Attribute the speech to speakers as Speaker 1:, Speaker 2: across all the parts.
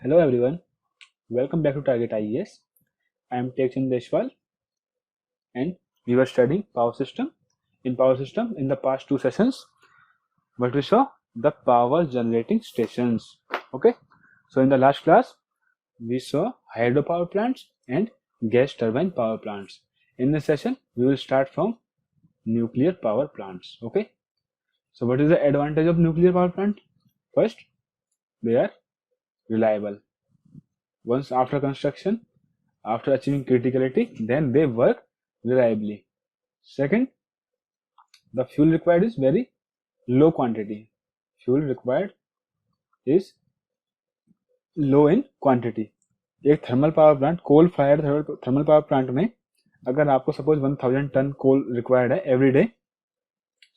Speaker 1: Hello everyone, welcome back to Target IES. I am Tekchin Deshwal and we were studying power system. In power system, in the past two sessions, what we saw? The power generating stations. Okay, so in the last class, we saw hydropower plants and gas turbine power plants. In this session, we will start from nuclear power plants. Okay, so what is the advantage of nuclear power plant? First, they are reliable. Once after construction, after achieving criticality, then they work reliably. Second, the fuel required is very low quantity. Fuel required is low in quantity. एक thermal power plant, coal fired thermal power plant में अगर आपको suppose 1000 ton coal required है every day,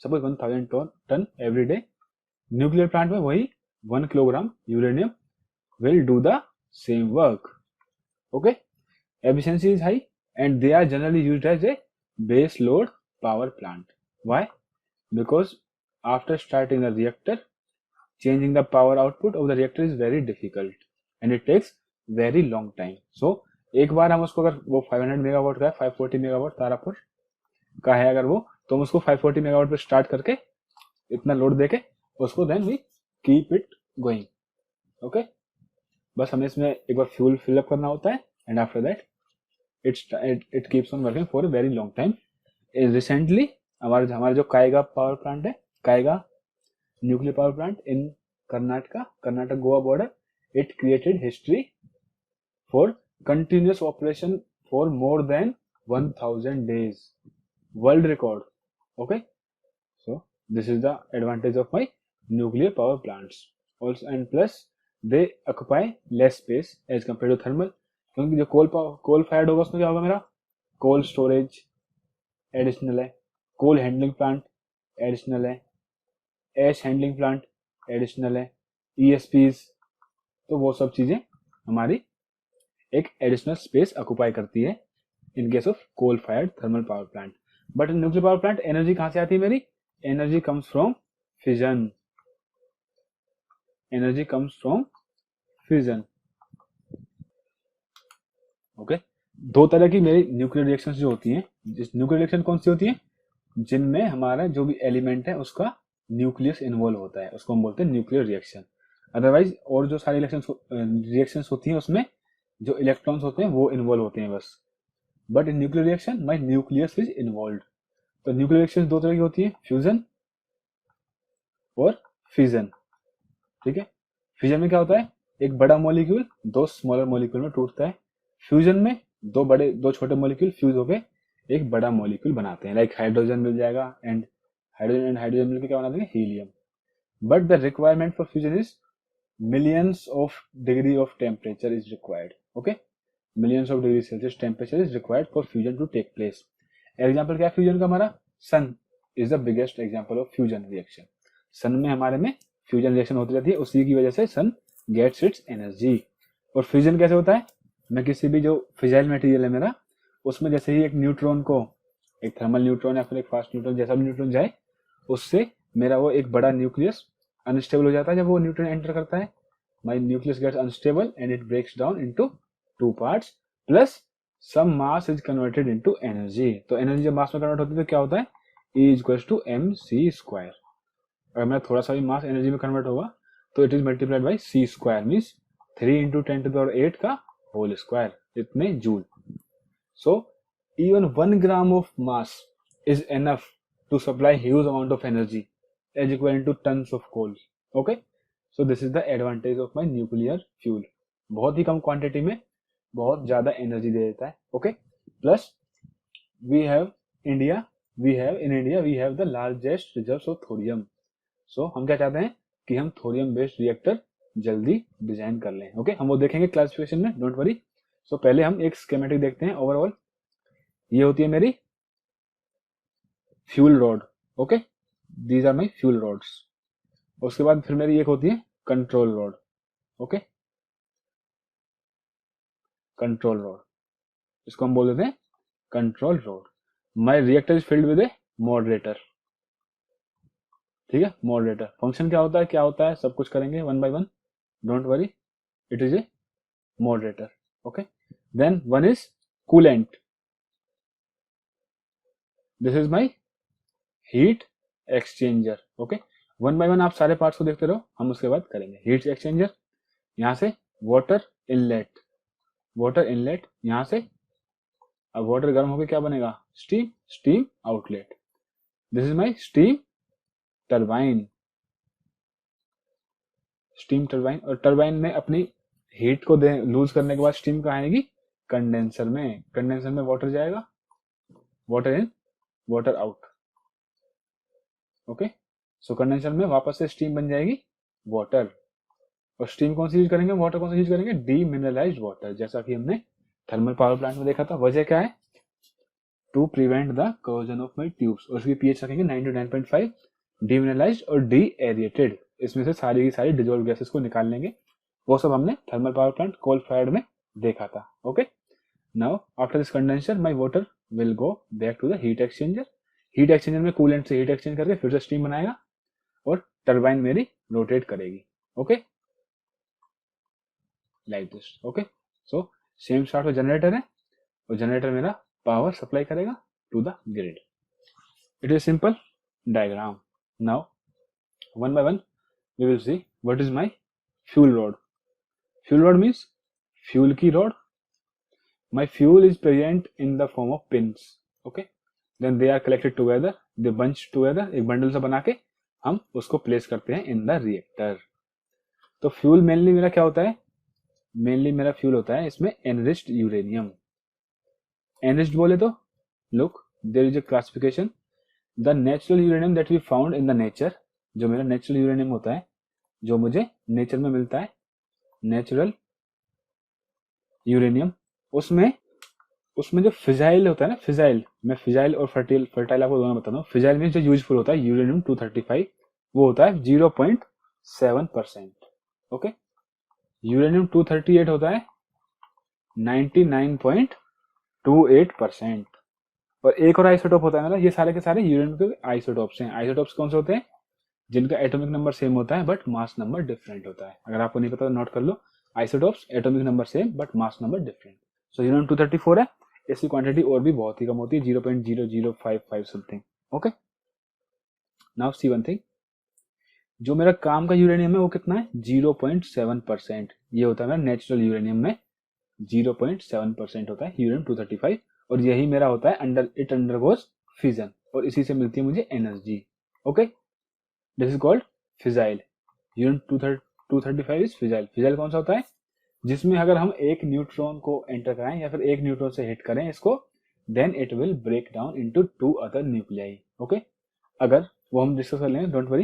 Speaker 1: suppose 1000 ton every day, nuclear plant में वही 1 kilogram uranium will do the same work. Okay, efficiency is high and they are generally used as a base load power plant. Why? Because after starting the reactor, changing the power output of the reactor is very difficult and it takes very long time. So एक बार हम उसको, अगर वो 500 megawatt का है, 540 megawatt Tarapur का है अगर वो, तो हम उसको 540 मेगावाट पे स्टार्ट करके इतना लोड देके उसको then we keep it going. Okay, बस हमें इसमें एक बार फ्यूल फिलअप करना होता है and after that it keeps on working for a very long time. Recently हमारा जो कायगा पावर प्लांट है, Kaiga nuclear power plant in Karnataka Goa border, it created history for continuous operation for more than 1000 days, world record. Okay, so this is the advantage of my nuclear power plants also. And plus they occupy less space as compared to thermal, क्योंकि जो coal fired होगा उसमें क्या होगा, मेरा कोल storage additional है, coal handling plant additional है, एश handling plant additional है, ESPs, तो वो सब चीजें हमारी एक एडिशनल स्पेस ऑक्यूपाई करती है in case of coal fired thermal power plant. But in nuclear power plant energy कहां से आती है मेरी? Energy comes from fission. Energy comes from fission. Okay, दो तरह की मेरी न्यूक्लियर रिएक्शंस जो होती हैं. न्यूक्लियर रिएक्शन कौन सी होती है? जिनमें हमारा जो भी एलिमेंट है उसका न्यूक्लियस इन्वॉल्व होता है, उसको हम बोलते हैं न्यूक्लियर रिएक्शन. अदरवाइज और जो सारी रिएक्शंस होती हैं उसमें जो इलेक्ट्रॉन्स होते हैं वो इन्वॉल्व होते हैं बस. But in nuclear reaction my nucleus is involve. तो न्यूक्लियर रिएक्शन दो तरह की होती है, फ्यूजन और फिजन. ठीक है, फ्यूजन में क्या होता है? एक बड़ा मॉलिक्यूल दो स्मॉलर मॉलिक्यूल में टूटता है. फ्यूजन में दो छोटे मॉलिक्यूल फ्यूज होके एक बड़ा मॉलिक्यूल बनाते हैं, लाइक हाइड्रोजन मिल जाएगा एंड हाइड्रोजन मिलकर क्या बनाते हैं? Helium. But the requirement for fusion is millions of degree of temperature is required. Okay, millions of degree Celsius temperature is required for fusion to take place. Example क्या है fusion का? हमारा sun is the biggest example of fusion reaction. Sun में हमारे में fusion reaction होती रहती है, उसी की वजह से सन गेट्स इट्स एनर्जी. और फ्यूजन कैसे होता है? मैं किसी भी जो फिजाइल मटेरियल है मेरा, उसमें जैसे ही एक न्यूट्रॉन को, एक थर्मल न्यूट्रॉन या फिर एक फास्ट न्यूट्रॉन, जैसा भी न्यूट्रॉन जाए, उससे मेरा वो एक बड़ा न्यूक्लियस अनस्टेबल हो जाता है. जब वो न्यूट्रॉन एंटर करता है, my nucleus gets unstable and it breaks down into two parts, plus some mass is converted into energy. तो एनर्जी जब मास में कन्वर्ट होती है तो क्या होता है? E equals to mc². अगर मेरा थोड़ा सा भी मास एनर्जी में कन्वर्ट होगा तो it is multiplied by c², means 3 × 10⁸ का होल स्क्वायर, इतने joule. So even 1 gram of mass is enough to supply huge amount of energy as equal to tons of coal. Okay, so this is the advantage of my nuclear fuel. बहुत ही कम quantity में बहुत ज्यादा energy दे देता है. Okay, plus we have in India we have the largest reserves of thorium. So हम क्या चाहते हैं कि हम थोरियम बेस्ड रिएक्टर जल्दी डिजाइन कर लें. ओके, हम वो देखेंगे क्लासिफिकेशन में, डोंट वरी. सो पहले हम एक स्कीमेटिक देखते हैं ओवरऑल. ये होती है मेरी fuel rod. Okay, these are my fuel rods. उसके बाद फिर मेरी एक होती है control rod. Okay, control rod, इसको हम बोल देते हैं control rod. My reactor is filled with a moderator. ठीक है, मॉडरेटर फंक्शन क्या होता है सब कुछ करेंगे one by one, don't worry. It is A moderator. Okay, then one is coolant. This is my heat exchanger. Okay, one by one आप सारे पार्ट्स को देखते रहो, हम उसके बाद करेंगे. हीट एक्सचेंजर, यहाँ से वाटर इनलेट, वाटर इनलेट यहाँ से, अब वाटर गर्म होकर क्या बनेगा, steam, steam outlet. This is my steam turbine, steam turbine. और टरबाइन में अपनी हीट को लूज करने के बाद स्टीम कहाँ आएगी, कंडेंसर में. कंडेंसर में वाटर जाएगा, water in water out. Okay, so condenser में वापस से स्टीम बन जाएगी वाटर. और स्टीम कौन सी यूज करेंगे, वाटर कौन सा यूज करेंगे, डीमिनरलाइज्ड वाटर, जैसा कि हमने थर्मल पावर प्लांट में देखा था. वजह क्या है, to prevent the corrosion of my tubes. और उसकी पीएच रखेंगे 9 to 9.5, डीमिनरलाइज्ड और डी एरिएटेड. इसमें से सारी की सारी डिजोल्व गैसेस को निकाल लेंगे. वो सब हमने thermal power plant coal fired में देखा था. Okay, now after this condenser my water will go back to the heat exchanger. Heat exchanger में कूलेंट से हीट एक्सचेंज करके फिर से स्टीम बनाएगा और टरबाइन मेरी रोटेट करेगी. Okay, like this. Okay, so same start में जनरेटर है और जनरेटर मेरा पावर सप्लाई करेगा to the grid. It is simple diagram. Now one by one we will see what is my fuel rod. Fuel rod means fuel की rod. My fuel is present in the form of pins. Okay, then they are collected together, they bunch together, एक bundle से बना के हम उसको place करते हैं in the reactor. तो फ्यूल मेनली मेरा क्या होता है, मेनली मेरा फ्यूल होता है इसमें एनरिच्ड यूरेनियम. एनरिच्ड बोले तो look there is a classification. The natural uranium that we found in the nature, जो मेरा नेचुरल यूरेनियम होता है जो मुझे नेचर में मिलता है, नेचुरल यूरेनियम, उसमें जो फिजाइल होता है ना, फिजाइल, मैं फिजाइल और फर्टाइल आपको दोनों बताता हूँ. फिजाइल में जो यूजफुल होता है यूरेनियम 235, वो होता है 0.7%. ओके, यूरेनियम 238 होता है 99.28%. और एक और आइसोटोप होता है मेरा, ये सारे के सारे यूरेनियम के आइसोटोप्स हैं. आइसोटोप्स कौन से होते हैं, जिनका एटॉमिक नंबर सेम होता है बट मास नंबर डिफरेंट होता है. अगर आपको नहीं पता तो नोट कर लो, isotopes atomic number same but mass number different. So uranium 234 है, इसकी क्वांटिटी और भी बहुत ही कम होती है, 0.0055 something. Okay, now see one thing, जो मेरा काम का यूरेनियम है वो कितना है, 0.7%. ये होता है मेरा नेचुरल यूरेनियम में 0.7% होता है यूरेनियम 235. और यही मेरा होता है इट अंडरगोज फिजन, और इसी से मिलती है मुझे energy. Okay, this is called fissile. Uranium 235 is fissile. Fissile कौन सा होता है, जिसमें अगर हम एक न्यूट्रॉन को एंटर कराएं या फिर एक न्यूट्रॉन से हिट करें इसको, then it will break down into 2 other nuclei. Okay, अगर वो हम डिस्कस कर लेंगे, डोंट वरी.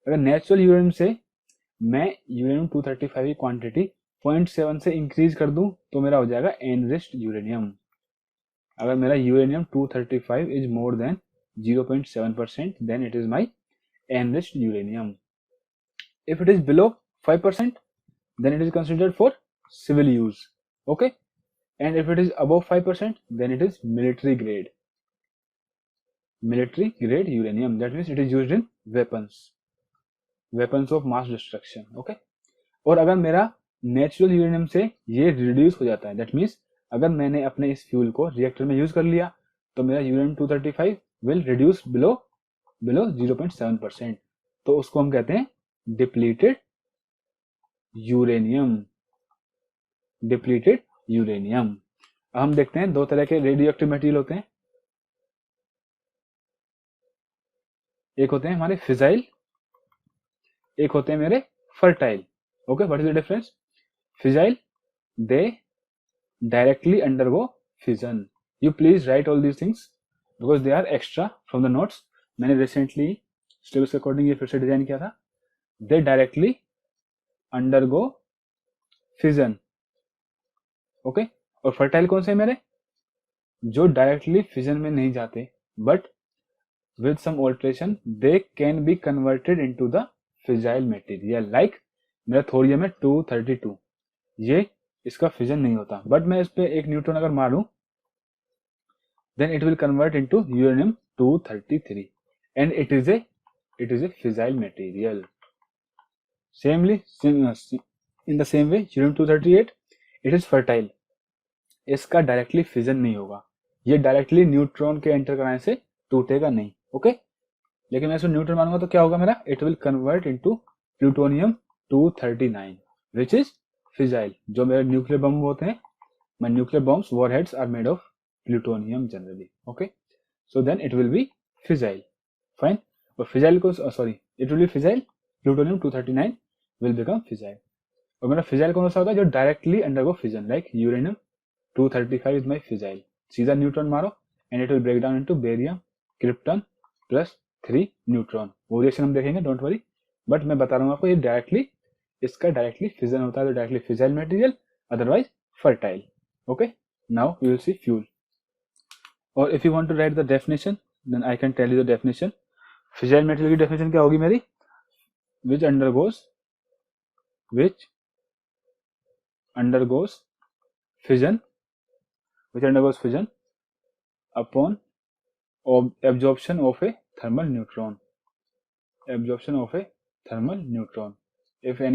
Speaker 1: अगर नेचुरल यूरेनियम से मैं यूरेनियम 235 की क्वांटिटी 0.7 से इंक्रीज कर दूं तो मेरा हो जाएगा एनरिच्ड यूरेनियम. अगर मेरा uranium 235 is more than 0.7%, then it is my enriched uranium. If it is below 5%, then it is considered for civil use. Okay, and if it is above 5%, then it is military grade. Military grade uranium, that means it is used in weapons of mass destruction. Okay, और अगर मेरा natural uranium से ये reduce हो जाता है, that means अगर मैंने अपने इस फ्यूल को रिएक्टर में यूज कर लिया तो मेरा यूरेनियम 235 विल रिड्यूस बिलो 0.7%. तो उसको हम कहते हैं डिप्लीटेड यूरेनियम. Depleted uranium. अब हम देखते हैं दो तरह के रेडियो एक्टिव मटेरियल होते हैं. एक होते हैं हमारे फिजाइल, एक होते हैं मेरे fertile. Okay, what is the difference, fissile they directly undergo fission. You please write all these things because they are extra from the notes. मैंने रिसेंटली सिलेबस के अकॉर्डिंग ये फिर से डिजाइन किया था. They directly undergo fission. Okay, और fertile कौन से मेरे, जो डायरेक्टली फिजन में नहीं जाते but with some alteration they can be converted into the fissile material. Like मेरा थोरियम है 232, ये इसका फिजन नहीं होता बट मैं इस पे एक न्यूट्रॉन अगर मारूं then it will convert into uranium 233 and it is a fissile material. Samely in the same way, uranium 238 it is fertile, इसका डायरेक्टली फिजन नहीं होगा, ये डायरेक्टली न्यूट्रॉन के एंटर कराने से टूटेगा नहीं, ओके। लेकिन मैं इसमें न्यूट्रॉन मानूंगा तो क्या होगा मेरा, it will convert into plutonium 239 which is fissile. जो मेरे न्यूक्लियर बम होते हैं, my nuclear bombs warheads are made of plutonium generally, okay, so then it will be fissile, fine। और fissile को sorry it will be fissile, plutonium 239 will become fissile। और मेरा fissile कौन सा होता है, जो directly undergo fission, like uranium 235 is my fissile, सीधा न्यूट्रॉन मारो and it will break down into barium krypton plus 3 neutron. वो रिएक्शन हम देखेंगे, डोंट वरी, बट मैं बता रहा हूँ आपको ये डायरेक्टली, इसका डायरेक्टली फिजन होता है तो directly fissile material, otherwise fertile, okay। Now we will see fuel, or if you want to write the definition then I can tell you the definition। fissile material की definition क्या होगी मेरी, which undergoes fission upon absorption of a thermal neutron, if in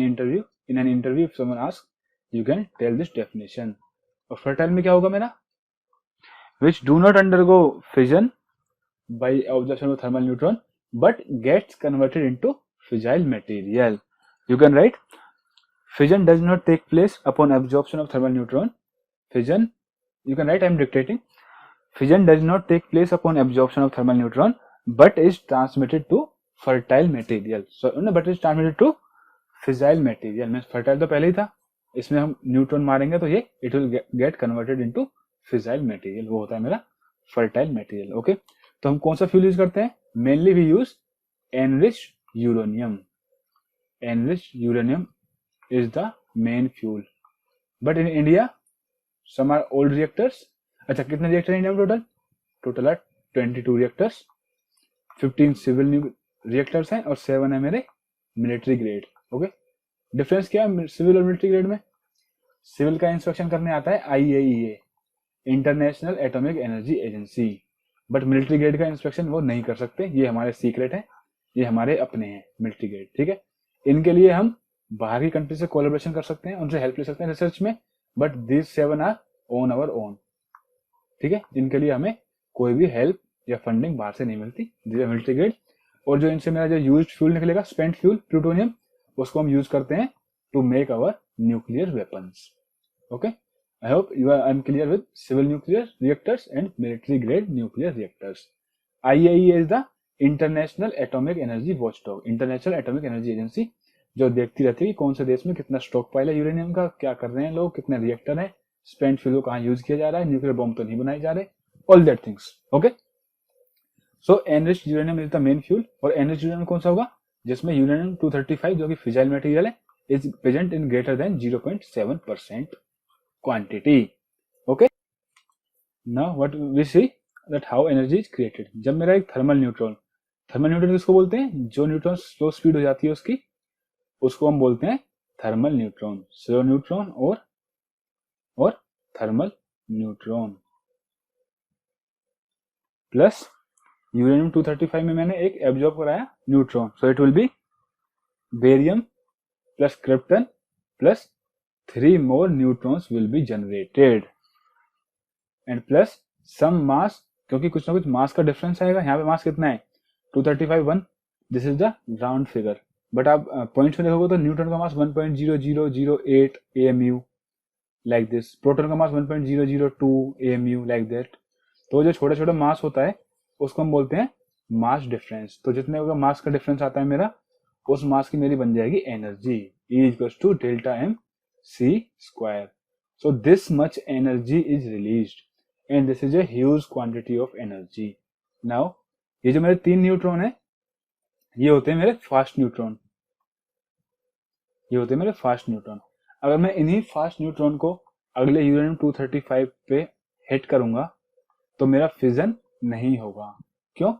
Speaker 1: an interview if someone asks you can tell this definition। और fertile में क्या होगा मेरा, which do not undergo fission by absorption of thermal neutron but gets converted into fissile material। You can write fission does not take place upon absorption of thermal neutron, fission, you can write, I am dictating, fission does not take place upon absorption of thermal neutron but is transmitted to fertile material, so but is transmitted to fissile material। Means fertile तो पहले ही था, इसमें हम neutron मारेंगे तो ये it will get converted into fissile material, वो होता है मेरा फर्टाइल मटेरियल, ओके। तो हम कौन सा फ्यूल यूज करते हैं, mainly we use enriched uranium, enriched uranium is the main fuel, but in India some are old reactors. अच्छा, कितने रिएक्टर इंडिया में total are 22 reactors, 15 civil reactors हैं और 7 है मेरे मिलिट्री ग्रेड, ओके। डिफरेंस क्या है सिविल और मिलिट्री ग्रेड में, सिविल का इंस्पेक्शन करने आता है IAEA, international atomic energy agency, but military grade का इंस्पेक्शन वो नहीं कर सकते, ये हमारे सीक्रेट है, ये हमारे अपने हैं मिलिट्री ग्रेड, ठीक है। इनके लिए हम बाहर की कंट्री से कोलैबोरेशन कर सकते हैं, उनसे हेल्प ले सकते हैं रिसर्च में, but this 7 are on our own, ठीक है। इनके लिए हमें कोई भी हेल्प या फंडिंग बाहर से नहीं मिलती, मिलिट्री ग्रेड। और जो इनसे मेरा जो यूज्ड फ्यूल निकलेगा, स्पेंट फ्यूल प्लूटोनियम, उसको हम यूज करते हैं to make our nuclear weapons, okay. I hope I'm clear with civil nuclear reactors and military grade nuclear reactors। IAEA is the International Atomic Energy Watchdog, International Atomic Energy Agency, जो देखती रहती है कि कौन से देश में कितना स्टॉक पाइल है यूरेनियम का, क्या कर रहे हैं लोग, कितने रिएक्टर है, स्पेंट फ्यूल को कहाँ यूज किया जा रहा है, न्यूक्लियर बॉम्ब तो नहीं बनाए जा रहे, all that things, okay. So enriched uranium is the main fuel, और एनरिच्ड यूरेनियम कौन सा होगा, जिसमें यूरेनियम 235 जो कि फिजाइल मटेरियल है is present in greater than 0.7% quantity, okay। now what we see that how energy is created। जब मेरा एक थर्मल न्यूट्रॉन किसको बोलते हैं, जो न्यूट्रॉन स्लो स्पीड हो जाती है उसकी, उसको हम बोलते हैं थर्मल न्यूट्रॉन, स्लो न्यूट्रॉन और थर्मल न्यूट्रॉन। प्लस यूरेनियम 235 में मैंने एक एब्जॉर्ब कराया neutron, so it will B barium plus krypton plus 3 more neutrons will be generated and plus some mass, क्योंकि कुछ ना कुछ मास का डिफरेंस आएगा। यहाँ पे मास कितना है 235 1, this is the round figure, but आप पॉइंट्स में देखोगे तो न्यूट्रॉन का मास 1.0008 AMU लाइक दिस, प्रोटॉन का मास 1.002 AMU लाइक दैट। तो जो छोटा छोटा मास होता है उसको हम बोलते हैं मास डिफरेंस। तो जितने का मास का डिफरेंस आता है मेरा, उस मास की मेरी बन जाएगी energy, E equals to delta M C square। So this much energy is released and this is a huge quantity of energy। Now ये जो मेरे 3 न्यूट्रॉन है, ये होते हैं मेरे फास्ट न्यूट्रॉन, अगर मैं इन्हीं फास्ट न्यूट्रॉन को अगले यूरेनियम 235 पे हिट करूंगा तो मेरा फिजन नहीं होगा। क्यों?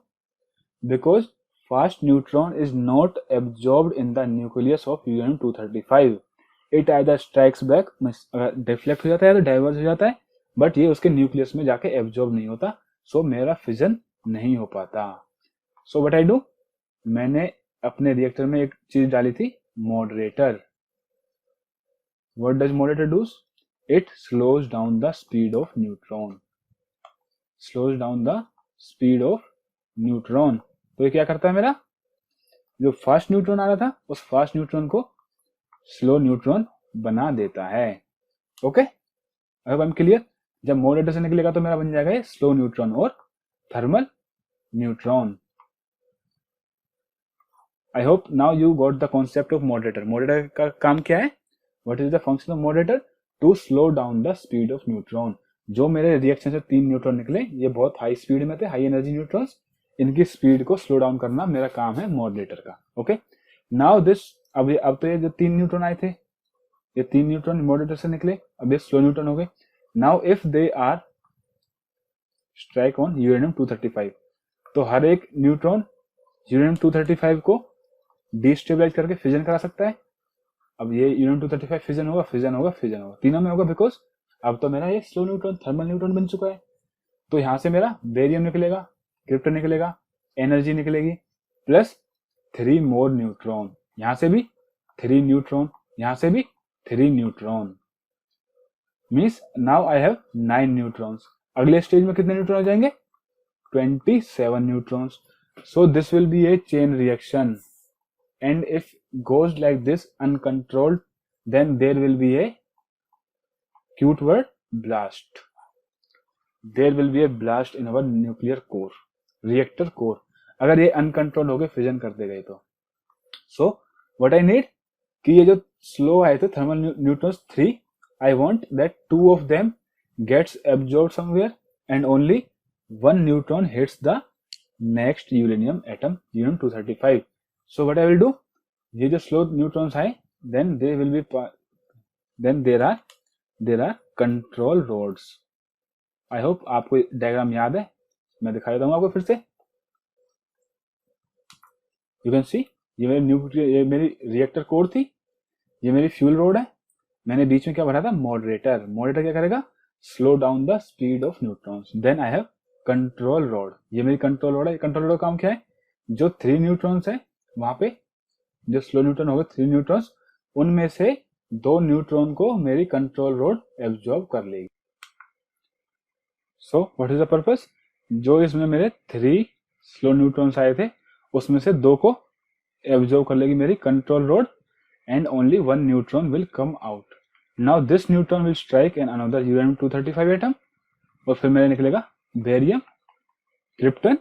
Speaker 1: Because fast neutron is not absorbed in the nucleus of uranium 235। It either strikes back, deflect हो जाता है तो डाइवर्ज हो जाता है, बट ये उसके न्यूक्लियस में जाके एब्जॉर्ब नहीं होता, सो मेरा फिजन नहीं हो पाता। सो व्हाट आई डू, मैंने अपने रिएक्टर में एक चीज डाली थी, moderator. What does moderator does, it slows down the speed of neutron. Slows down the speed of neutron. तो ये क्या करता है, मेरा जो फास्ट न्यूट्रॉन आ रहा था उस फास्ट न्यूट्रॉन को स्लो न्यूट्रॉन बना देता है. ओके, अब हम क्लियर. जब मॉडरेटर से निकलेगा तो मेरा बन जाएगा ये स्लो न्यूट्रॉन और thermal neutron. I hope now you got the concept of moderator. Moderator का काम क्या है? What is the function of moderator? To slow down the speed of neutron. जो मेरे रिएक्शन से 3 न्यूट्रॉन निकले, ये बहुत हाई स्पीड में थे, हाई एनर्जी न्यूट्रॉन्स. इनकी स्पीड को स्लो डाउन करना मेरा काम है मॉडरेटर का. ओके, नाउ दिस, अब तो ये जो 3 न्यूट्रॉन आए थे, ये 3 न्यूट्रॉन मॉडरेटर से निकले, अब ये स्लो न्यूट्रॉन हो गए. Now if they are strike on uranium 235, तो हर एक न्यूट्रॉन यूरेनियम 235 को डिस्टेबलाइज करके फिजन करा सकता है. अब ये यूरेनियम 235 फिजन होगा, फिजन होगा, फिजन होगा, तीनों में होगा, बिकॉज अब तो मेरा ये स्लो न्यूट्रॉन थर्मल न्यूट्रॉन बन चुका है. तो यहां से मेरा बेरियम निकलेगा, क्रिप्टन निकलेगा, एनर्जी निकलेगी, प्लस 3 मोर न्यूट्रॉन. यहां से भी 3 न्यूट्रॉन, यहां से भी 3 neutron. Means now I have 9 neutrons. अगले स्टेज में कितने न्यूट्रॉन हो जाएंगे? 27 neutrons. So this will be A chain reaction. And if goes like this uncontrolled, then there will be a cute word, blast. There will be a blast in our nuclear core, reactor core. अगर ये uncontrolled हो गए fission करते गए तो. So what I need कि ये जो slow आए थे thermal neutrons 3, I want that 2 of them gets absorbed somewhere and only 1 neutron hits the next uranium atom, uranium 235. So what I will do, ये जो slow neutrons आए, then they will be, then there are control rods. I hope आपको diagram याद है, मैं दिखा देता हूँ आपको फिर से. You can see ये मेरी रिएक्टर कोर थी, ये मेरी फ्यूल रोड है. मैंने बीच में क्या भरा था? मॉडरेटर. मॉडरेटर क्या करेगा? Slow down the speed of neutrons. Then I have control rod. ये मेरी कंट्रोल रोड है. कंट्रोल रोड का काम क्या है? जो 3 न्यूट्रॉन्स है वहां पे जो स्लो न्यूट्रॉन हो गए 3 न्यूट्रॉन्स, उनमें से 2 न्यूट्रॉन को मेरी कंट्रोल रोड एब्जॉर्ब कर लेगी. So what is the purpose? जो इसमें मेरे 3 स्लो न्यूट्रॉन्स आए थे उसमें से 2 को एब्जॉर्ब कर लेगी मेरी control rod, and only 1 neutron will come out. Now this neutron will strike an another uranium 235 atom, और फिर मेरे निकलेगा barium, krypton,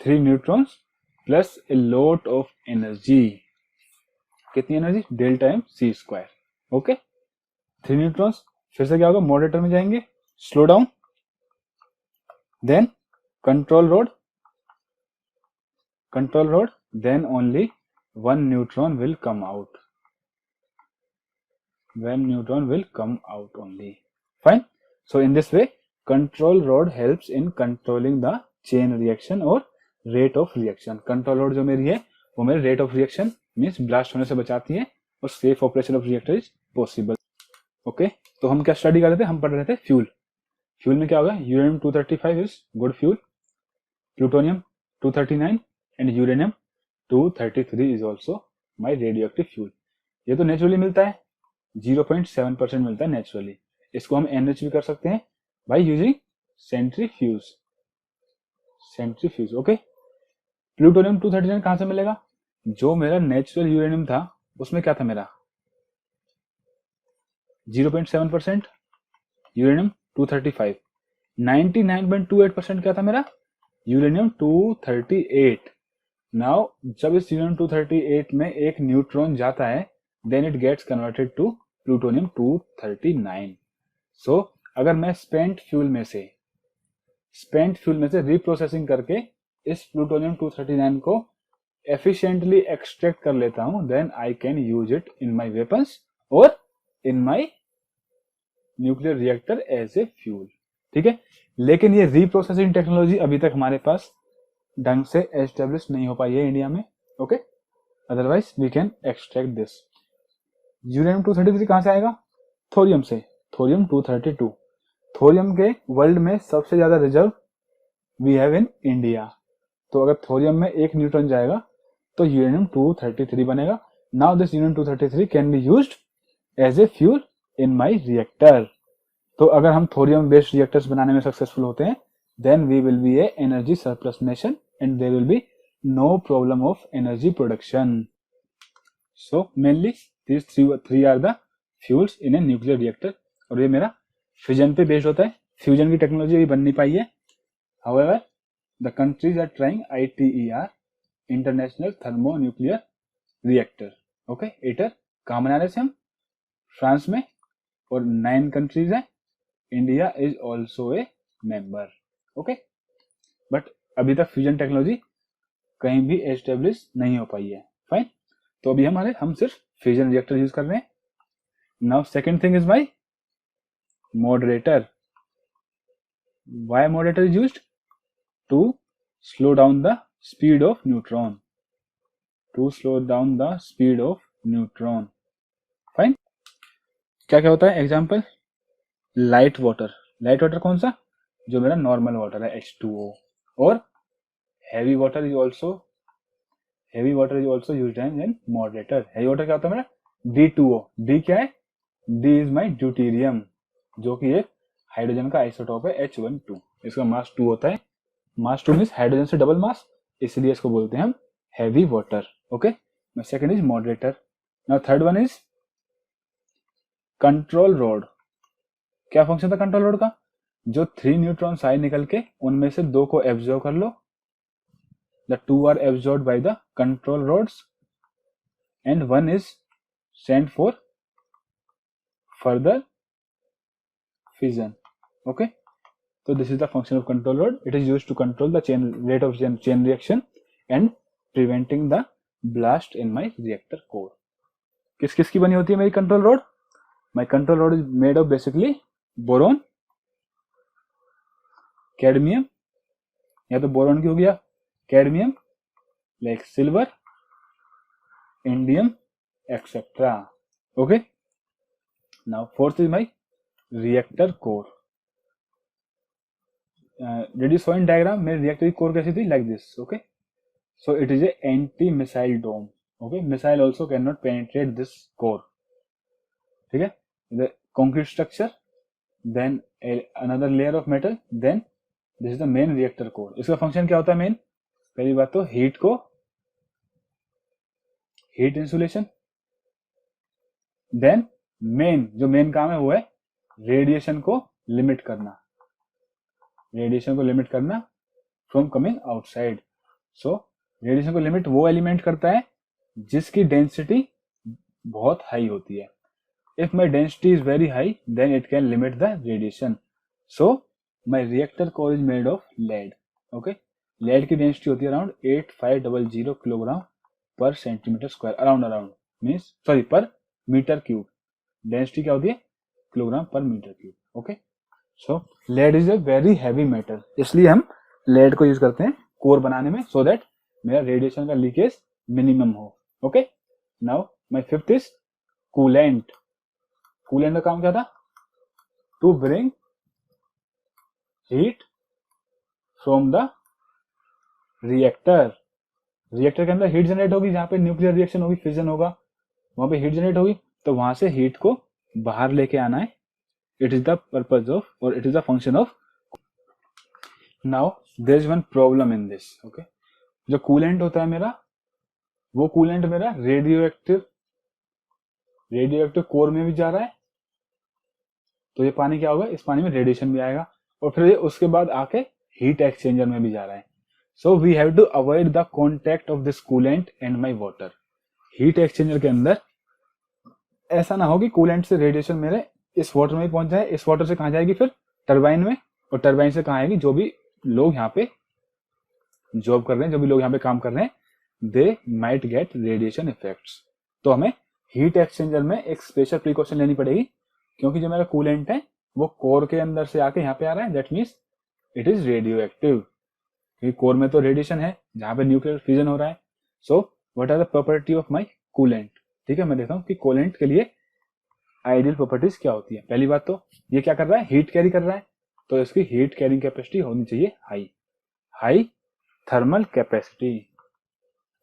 Speaker 1: 3 neutrons plus a lot of energy. कितनी energy? Delta M C square. Okay, 3 neutrons. फिर से क्या होगा? Moderator में जाएंगे, slow down, then control rod, then only 1 neutron will come out. 1 neutron will come out only. Fine. So in this way control rod helps in controlling the chain reaction और rate of reaction. Control rod जो मेरी है वो मेरे rate of reaction means blast होने से बचाती है, और safe operation of reactor is possible. Okay, तो हम क्या स्टडी कर रहे थे? हम पढ़ रहे थे फ्यूल. फ्यूल में क्या होगा? Uranium 235 is good fuel, plutonium 239 and uranium 233 is also my radio active fuel. ये तो नेचुरली मिलता है, 0.7% मिलता है नेचुरली. इसको हम एनरिच भी कर सकते हैं by using centrifuge. Okay, plutonium 239 कहां से मिलेगा? जो मेरा नेचुरल यूरेनियम था उसमें क्या था मेरा? 0.7%. यूरेनियम 235. 99.28% क्या था मेरा? यूरेनियम 238. नाउ जब इस यूरेनियम 238 में एक न्यूट्रॉन जाता है, then it gets converted to plutonium 239. सो अगर मैं स्पेंट फ्यूल में से रिप्रोसेसिंग करके इस प्लूटोनियम 239 को एफिशिएंटली एक्सट्रैक्ट कर लेता हूं, then I can use it in my weapons और in my nuclear reactor as a fuel. ठीक है, लेकिन ये रिप्रोसेसिंग टेक्नोलॉजी अभी तक हमारे पास ढंग से एस्टेब्लिश नहीं हो पाई है इंडिया में. Okay, otherwise we can extract this. Uranium 233 कहां से आएगा? थोरियम से. थोरियम 232. थोरियम के वर्ल्ड में सबसे ज्यादा reserve we have in India. तो अगर थोरियम में एक न्यूट्रॉन जाएगा तो यूरेनियम 233 बनेगा. Now this uranium 233 can be used as a fuel in my reactor. तो अगर हम थोरियम बेस्ड रिएक्टर्स बनाने में सक्सेसफुल होते हैं, then we will be a energy surplus nation and there will be no problem of energy production. So mainly these three are the fuels in a nuclear reactor. और ये मेरा fission पे based होता है. Fusion की technology अभी बन नहीं पाई है. However, the countries are trying ITER, international thermo nuclear reactor. Okay, ITER कहाँ बना रहे थे हम? फ्रांस में, और 9 कंट्रीज है. India is also a member. Okay, but अभी तक फ्यूजन टेक्नोलॉजी कहीं भी एस्टेब्लिश नहीं हो पाई है. फाइन, तो अभी हम सिर्फ फ्यूजन रिएक्टर यूज कर रहे हैं. Now second thing is my moderator. Why moderator is used? To slow down the speed of neutron. To slow down the speed of neutron. Fine. क्या क्या होता है? Example, light water. Light water कौन सा? जो मेरा नॉर्मल वाटर है, H2O. और heavy water is also used N moderator. Heavy water क्या होता है मेरा? D2O. D क्या है? D इज माई ड्यूटीरियम, जो कि एक हाइड्रोजन का आइसोटोप है, H12. इसका मास 2 होता है. मास 2 मीन्स हाइड्रोजन से डबल मास, इसलिए इसको बोलते हैं हम heavy water. Okay, second is moderator. Now third one is control rod. क्या फंक्शन था कंट्रोल रॉड का? जो 3 न्यूट्रॉन्स आए निकल के, उनमें से 2 को एब्जॉर्ब कर लो. The 2 are absorbed by the control rods and 1 is sent for further fission. Okay, so this is the function of control rod. It is used to control the rate of chain reaction and preventing the blast in my reactor core. किस किस की बनी होती है मेरी control rod? My control rod is made of basically boron, cadmium, या तो boron की हो गया, cadmium, like silver, indium, etcetera. Okay, now fourth is my reactor core. Did you saw in diagram मेरे रिएक्टर की कोर कैसी थी? Like this. Okay, so it is a anti missile dome. Okay, missile also can not penetrate this core. ठीक है, the concrete structure, then another layer of metal, then this is the main reactor core. इसका function क्या होता है main? पहली बात तो heat insulation. Then जो मेन काम है वो है रेडिएशन को लिमिट करना from coming outside. So radiation को लिमिट वो एलिमेंट करता है जिसकी डेंसिटी बहुत हाई होती है. If my density is very high, then it can limit the radiation. So my reactor core is made of lead. Okay, lead की density होती है around 8500 kilogram per centimetre square. Around means sorry per metre cube. Density क्या होती है? Kilogram per metre cube. Okay, so lead is a very heavy metal, इसलिए हम lead को use करते हैं कोर बनाने में, सो दैट मेरा रेडिएशन का लीकेज मिनिमम हो. Okay, now my fifth is coolant. Coolant का काम क्या था? To bring heat from the reactor. Reactor के अंदर हीट जनरेट होगी, जहां पे न्यूक्लियर रिएक्शन होगी, फिजन होगा, वहां पे हीट जनरेट होगी, तो वहां से हीट को बाहर लेके आना है. It is the purpose of, और it is the function of. Now there is one problem in this. Okay, जो कूलेंट होता है मेरा, वो कूलेंट मेरा रेडियो एक्टिव कोर में भी जा रहा है, तो ये पानी क्या होगा? इस पानी में रेडिएशन भी आएगा, और फिर ये उसके बाद आके हीट एक्सचेंजर में भी जा रहा है. So we have to avoid the contact of this coolant and my water. Heat exchanger के अंदर ऐसा ना हो कि कूलेंट से रेडिएशन मेरे इस वाटर में पहुंच जाए. इस वाटर से कहां जाएगी? फिर टरबाइन में, और टरबाइन से कहां आएगी? जो भी लोग यहाँ पे जॉब कर रहे हैं, जो भी लोग यहाँ पे काम कर रहे हैं, they might get radiation effects. तो हमें हीट एक्सचेंजर में एक स्पेशल प्रिकॉशन लेनी पड़ेगी, क्योंकि जो मेरा कूलेंट है वो कोर के अंदर से आके यहाँ पे आ रहा है. That means it is radio active, क्योंकि कोर में तो रेडिएशन है जहां पे न्यूक्लियर फ्यूजन हो रहा है. So what are the property of my coolant? ठीक है, मैं देखता हूँ कि कूलेंट के लिए आइडियल प्रॉपर्टीज क्या होती है. पहली बात तो ये क्या कर रहा है? हीट कैरी कर रहा है, तो इसकी हीट कैरिंग कैपेसिटी होनी चाहिए हाई थर्मल कैपेसिटी.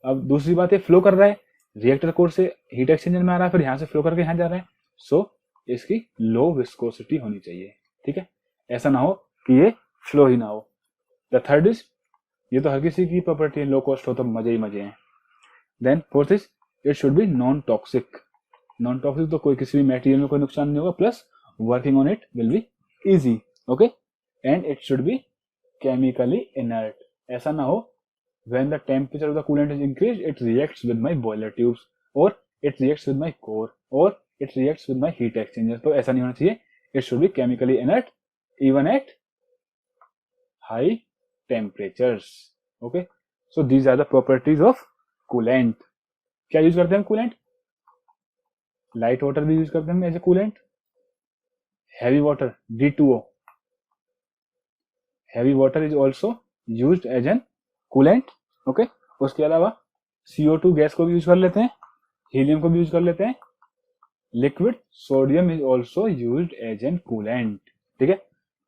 Speaker 1: अब दूसरी बात है, फ्लो कर रहा है, रिएक्टर कोर से हीट एक्सचेंजर में आ रहा है, फिर यहां से फ्लो करके यहां जा रहा है, सो इसकी लो विस्कोसिटी होनी चाहिए. ठीक है, ऐसा ना हो कि ये फ्लो ही ना हो। द थर्ड इज, ये तो हर किसी की प्रॉपर्टी है, लो कॉस्ट हो तो मजे ही मजे हैं। Then fourth is, it should be non toxic. Non toxic तो कोई किसी भी मटेरियल में कोई नुकसान नहीं होगा, plus working on it will be easy, okay. And it should B chemically inert. ऐसा ना हो when the temperature of the coolant is increased, it reacts with my boiler tubes, or it reacts with my core, or it reacts with my heat exchanger. तो ऐसा नहीं होना चाहिए. It should be chemically inert even at high temperatures. Okay, so these are the properties of coolant. क्या use करते हैं coolant? Light water भी use करते हैं as a coolant, heavy water D2O, heavy water is also used as an coolant, okay. उसके अलावा CO2 gas को भी यूज कर लेते हैं, हीलियम को भी यूज कर लेते हैं, liquid sodium is also used as an coolant, ठीक है।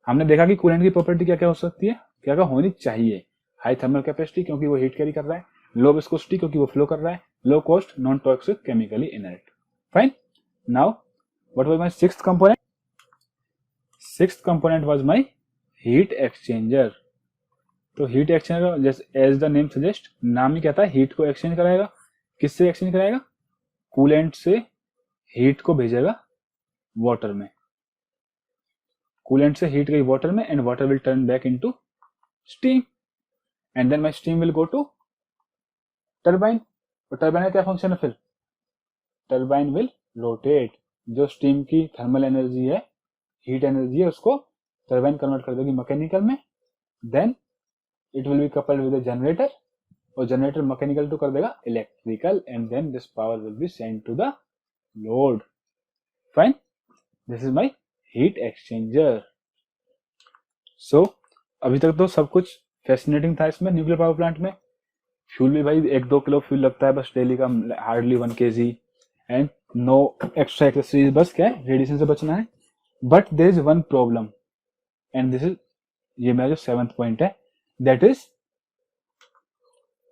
Speaker 1: हमने देखा कि कूलेंट की प्रॉपर्टी क्या क्या हो सकती है, क्या क्या होनी चाहिए। हाई थर्मल कैपेसिटी क्योंकि वो हीट कैरी कर रहा है, लो विस्कोसिटी क्योंकि वो फ्लो कर रहा है, low cost, non toxic, chemically inert. Fine, now what was my sixth component? Sixth component was my heat exchanger. तो हीट एक्सचेंजर जैसे एज द नेम सजेस्ट, नाम ही कहता है हीट को एक्सचेंज कराएगा। किससे एक्सचेंज कराएगा? कूलेंट से हीट को भेजेगा वाटर में, कूलेंट से हीट गई वाटर में, and water will turn back into steam, and then my steam will go to turbine. तो टरबाइन का क्या फंक्शन है फिर? टरबाइन विल रोटेट, जो स्टीम की थर्मल एनर्जी है, हीट एनर्जी है, उसको टरबाइन कन्वर्ट कर देगी मैकेनिकल में। Then it will be coupled with a generator, और जनरेटर मैकेनिकल टू कर देगा electrical, and then this power will be sent to the load. Fine, this is my heat exchanger. So अभी तक तो सब कुछ फैसिनेटिंग था इसमें न्यूक्लियर पावर प्लांट में। फ्यूल भी भाई 1-2 किलो फ्यूल लगता है बस डेली का, hardly 1 kg, and no extra accessories, बस क्या है, रेडिएशन से बचना है। But there is one problem, and this is, ये मेरा जो 7th पॉइंट है, that is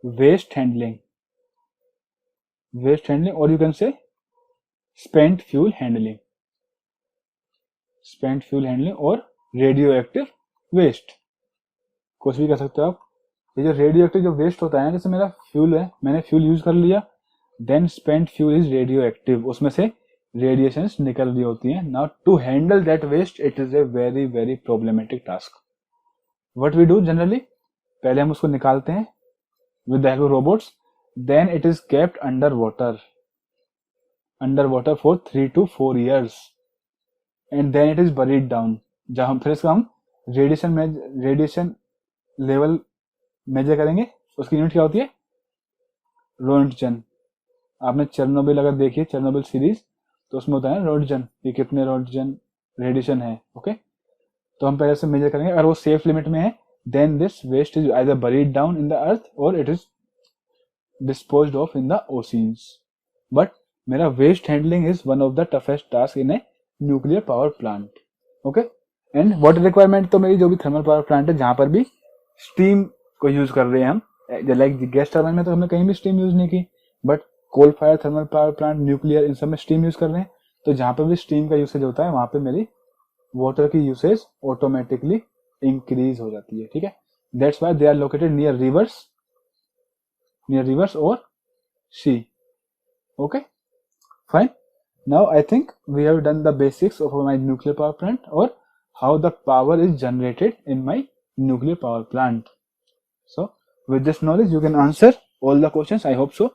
Speaker 1: waste handling. Waste handling, और you can say spent fuel handling, spent fuel handling और रेडियो एक्टिव वेस्ट, कुछ भी कह सकते हो आप। ये जो रेडियो एक्टिव जो वेस्ट होता है ना, जैसे मेरा फ्यूल है, मैंने फ्यूल यूज कर लिया, then spent fuel is radioactive, उसमें से रेडिएशंस निकल रही होती हैं। Now to handle that waste, it is a very very problematic task. What we do generally, पहले हम उसको निकालते हैं with the help of robots, then it is kept under water for 3 to 4 years, and then it is buried down। जब हम फिर इसका हम रेडिएशन लेवल मेजर करेंगे, उसकी यूनिट क्या होती है? रोन्टजन। आपने चेरनोबिल अगर देखिए, चेरनोबिल सीरीज, तो उसमें होता है रोन्टजन, ये कितने रोन्टजन रेडिएशन है, ओके। तो हम पहले से मेजर करेंगे, अगर वो सेफ लिमिट में है, then this waste is either buried down in the earth or it is disposed of in the oceans. But मेरा waste handling is one of the toughest task in a nuclear power plant. Okay? And water requirement तो मेरी जो भी thermal power plant है, जहाँ पर भी steam को use कर रहे हैं हम, लाइक गैस टर्बाइन में तो हमने कहीं भी steam use नहीं की, but coal fire thermal power plant, nuclear, इन सब में steam use कर रहे हैं। तो जहाँ पर भी steam का usage होता है, वहाँ पे मेरी water की usage automatically increase हो जाती है, ठीक है। That's why they are located near rivers or sea. Okay, fine. Now I think we have done the basics of my nuclear power plant, or how the power is generated in my nuclear power plant. So with this knowledge you can answer all the questions, I hope so.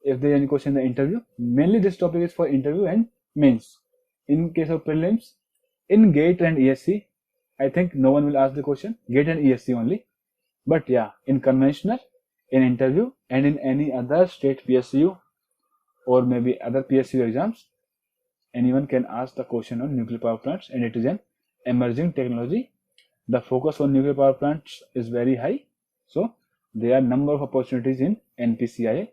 Speaker 1: If there is any question in the interview, mainly this topic is for interview and mains. In case of prelims, in GATE and ESC, I think no one will ask the question, GATE and ESC only. But yeah, in conventional, in interview, and in any other state PSU or maybe other PSU exams, anyone can ask the question on nuclear power plants, and it is an emerging technology. The focus on nuclear power plants is very high, so there are number of opportunities in NPCIL.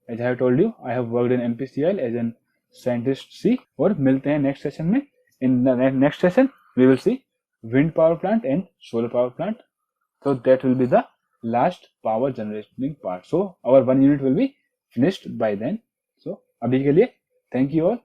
Speaker 1: As I have told you, I have worked in NPCIL as an scientist C. और मिलते हैं next session में. In the next session, we will see wind power plant and solar power plant. So that will be the last power generating part. So our 1 unit will be finished by then. So अभी के लिए thank you all.